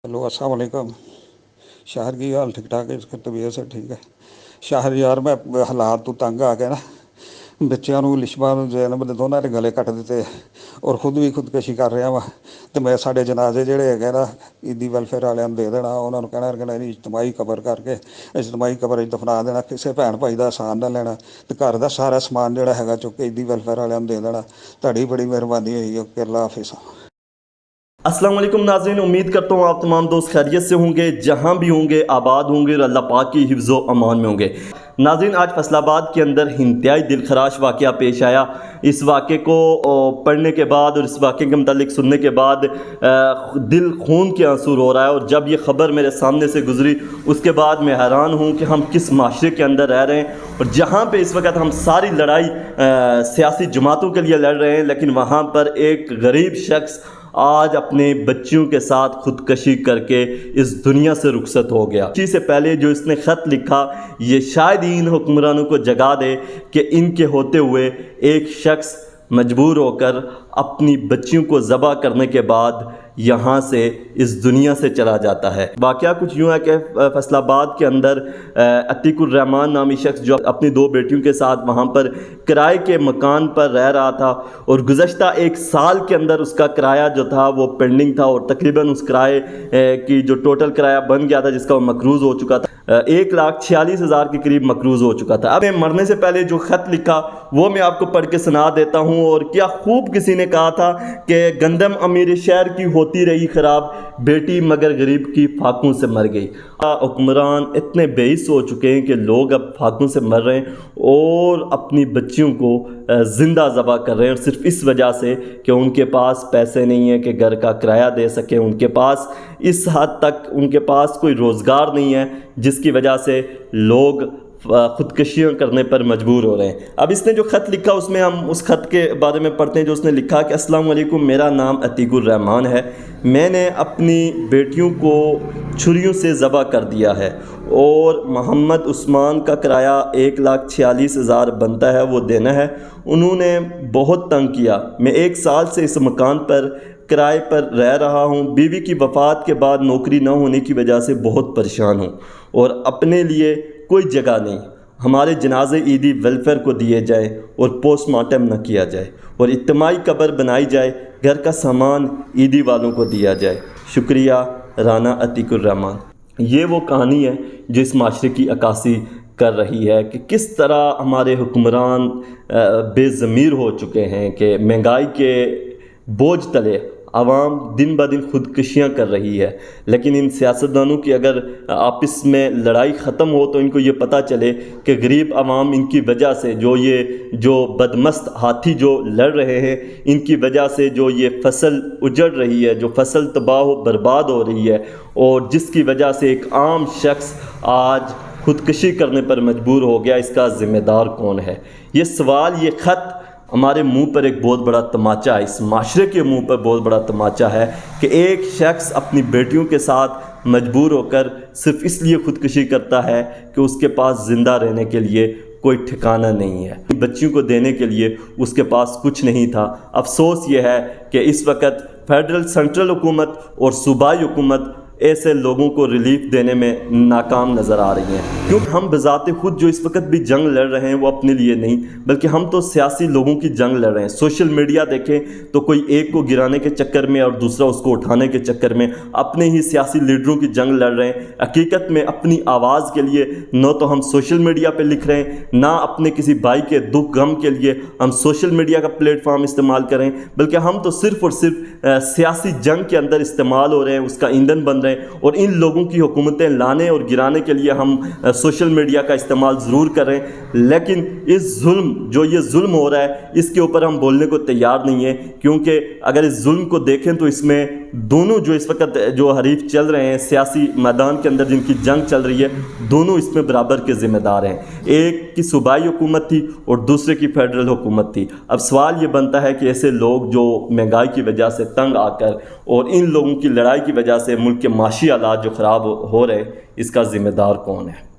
Hello अस्सलाम वालेकुम। Shower की हाल ठीक ठाक है, इसकी तबीयत से ठीक है। शाहर यार मैं हालात तो तंग आ गया ना, ਬੱਚਿਆਂ ਨੂੰ ਲਿਸ਼ਮਾ ਨੂੰ ਜ਼ੈਨਬ ਦੇ ਦੋਨਾਂ ਦੇ ਗਲੇ ਕੱਟ ਦਿੱਤੇ ਔਰ ਖੁਦ ਵੀ ਖੁਦਕੁਸ਼ੀ ਕਰ ਰਿਹਾ ਵਾ। ਅਤੇ ਮੈਂ ਸਾਡੇ ਜਨਾਜ਼ੇ ਜਿਹੜੇ ਹੈਗੇ ਨਾ ਈਦੀ ਵੈਲਫੇਅਰ ਵਾਲਿਆਂ ਨੂੰ ਦੇ ਦੇਣਾ, ਉਹਨਾਂ ਨੂੰ ਕਹਿਣਾ ਇਹਦੀ ਇਜਤਮਾਹੀ ਕਬਰ ਕਰਕੇ ਇਜਤਮਾਹੀ ਕਬਰ 'ਚ ਦਫਨਾ ਦੇਣਾ, ਕਿਸੇ ਭੈਣ ਭਾਈ ਦਾ ਆਸਾਨ ਨਾ ਲੈਣਾ ਅਤੇ ਘਰ ਦਾ ਸਾਰਾ ਸਮਾਨ ਜਿਹੜਾ ਹੈਗਾ ਚੁੱਕ ਕੇ ਈਦੀ ਵੈਲਫੇਅਰ ਵਾਲਿਆਂ ਨੂੰ ਦੇ ਦੇਣਾ। ਤੁਹਾਡੀ ਬੜੀ ਮਿਹਰਬਾਨੀ ਹੋਈ ਹੈ। ਅੱਲਾ ਹਾਫਿਜ਼। अस्सलाम वालेकुम नाज़रीन, उम्मीद करता हूँ आप तमाम दोस्त खैरियत से होंगे, जहाँ भी होंगे आबाद होंगे और अल्लाह पाक की हिफ्ज़ व अमान में होंगे। नाज़रीन, आज फैसलाबाद के अंदर इंतहाई दिलखराश वाक़या पेश आया। इस वाक़े को पढ़ने के बाद और इस वाक़े के मुतालिक सुनने के बाद दिल खून के आंसू रो रहा है। और जब ये ख़बर मेरे सामने से गुज़री उसके बाद मैं हैरान हूँ कि हम किस माशरे के अंदर रह रहे हैं और जहाँ पे इस वक्त हम सारी लड़ाई सियासी जमातों के लिए लड़ रहे हैं, लेकिन वहाँ पर एक गरीब शख्स आज अपने बच्चियों के साथ खुदकशी करके इस दुनिया से रुखसत हो गया। इसी से पहले जो इसने ख़त लिखा ये शायद इन हुक्मरानों को जगा दे कि इनके होते हुए एक शख्स मजबूर होकर अपनी बच्चियों को ज़बह करने के बाद यहाँ से इस दुनिया से चला जाता है। वाक़या कुछ यूँ है कि फैसलाबाद के अंदर अतीकुर रहमान नामी शख्स जो अपनी दो बेटियों के साथ वहाँ पर किराए के मकान पर रह रहा था और गुज़श्ता एक साल के अंदर उसका किराया जो था वो पेंडिंग था और तकरीबन उस किराए की जो टोटल किराया बन गया था जिसका वो मकरूज़ हो चुका था 1,46,000 के करीब मकरूज़ हो चुका था। अब मरने से पहले जो ख़त लिखा वो मैं आपको पढ़ के सुना देता हूँ। और क्या खूब किसी ने कहा था कि गंदम अमीर शहर की होती रही ख़राब, बेटी मगर गरीब की फाकों से मर गई। हुक्मरान इतने बेइस हो चुके हैं कि लोग अब फाकों से मर रहे हैं और अपनी बच्चियों को ज़िंदा ज़बह कर रहे हैं, और सिर्फ इस वजह से कि उनके पास पैसे नहीं है कि घर का किराया दे सकें, उनके पास इस हद तक उनके पास कोई रोज़गार नहीं है जिसकी वजह से लोग ख़ुदकशियाँ करने पर मजबूर हो रहे हैं। अब इसने जो ख़त लिखा उसमें हम उस ख़त के बारे में पढ़ते हैं जो उसने लिखा कि अस्सलाम वालेकुम, मेरा नाम अतीकुर रहमान है। मैंने अपनी बेटियों को छुरियों से ज़बह कर दिया है और मोहम्मद उस्मान का किराया 1,46,000 बनता है वो देना है। उन्होंने बहुत तंग किया। मैं 1 साल से इस मकान पर किराए पर रह रहा हूँ। बीवी की वफ़ात के बाद नौकरी न होने की वजह से बहुत परेशान हूँ और अपने लिए कोई जगह नहीं। हमारे जनाजे ईदी वेलफेयर को दिए जाए और पोस्टमार्टम न किया जाए और इज्तिमाई कब्र बनाई जाए, घर का सामान ईदी वालों को दिया जाए। शुक्रिया, राना अतीकुर रहमान। ये वो कहानी है जो इस माशरे की अक्कासी कर रही है कि किस तरह हमारे हुक्मरान बेज़मीर हो चुके हैं कि महंगाई के बोझ तले आवाम दिन ब दिन खुदकशियाँ कर रही है। लेकिन इन सियासतदानों की अगर आपस में लड़ाई ख़त्म हो तो इनको ये पता चले कि गरीब आवाम इनकी वजह से जो बदमस्त हाथी जो लड़ रहे हैं, इनकी वजह से जो ये फसल उजड़ रही है, जो फसल तबाह व बर्बाद हो रही है और जिसकी वजह से एक आम शख्स आज खुदकशी करने पर मजबूर हो गया, इसका ज़िम्मेदार कौन है? ये सवाल, ये ख़त हमारे मुंह पर एक बहुत बड़ा तमाचा है, इस माशरे के मुंह पर बहुत बड़ा तमाचा है कि एक शख्स अपनी बेटियों के साथ मजबूर होकर सिर्फ इसलिए ख़ुदकशी करता है कि उसके पास ज़िंदा रहने के लिए कोई ठिकाना नहीं है। बच्चियों को देने के लिए उसके पास कुछ नहीं था। अफसोस ये है कि इस वक्त फेडरल सेंट्रल हुकूमत और सूबाई हुकूमत ऐसे लोगों को रिलीफ देने में नाकाम नज़र आ रही हैं, क्योंकि हम बज़ाते खुद जो इस वक्त भी जंग लड़ रहे हैं वो अपने लिए नहीं बल्कि हम तो सियासी लोगों की जंग लड़ रहे हैं। सोशल मीडिया देखें तो कोई एक को गिराने के चक्कर में और दूसरा उसको उठाने के चक्कर में अपने ही सियासी लीडरों की जंग लड़ रहे हैं। हकीकत में अपनी आवाज़ के लिए न तो हम सोशल मीडिया पर लिख रहे हैं, ना अपने किसी भाई के दुख गम के लिए हम सोशल मीडिया का प्लेटफॉर्म इस्तेमाल करें, बल्कि हम तो सिर्फ़ और सिर्फ सियासी जंग के अंदर इस्तेमाल हो रहे हैं, उसका ईंधन बन रहे हैं। और इन लोगों की हुकूमतें लाने और गिराने के लिए हम सोशल मीडिया का इस्तेमाल ज़रूर करें, लेकिन इस जुल्म हो रहा है इसके ऊपर हम बोलने को तैयार नहीं है। क्योंकि अगर इस जुल्म को देखें तो इसमें दोनों जो इस वक्त जो हरीफ चल रहे हैं सियासी मैदान के अंदर जिनकी जंग चल रही है, दोनों इसमें बराबर के ज़िम्मेदार हैं। एक की सूबाई हुकूमत थी और दूसरे की फेडरल हुकूमत थी। अब सवाल ये बनता है कि ऐसे लोग जो महंगाई की वजह से तंग आकर और इन लोगों की लड़ाई की वजह से मुल्क के माशी हालात जो ख़राब हो रहे हैं, इसका ज़िम्मेदार कौन है?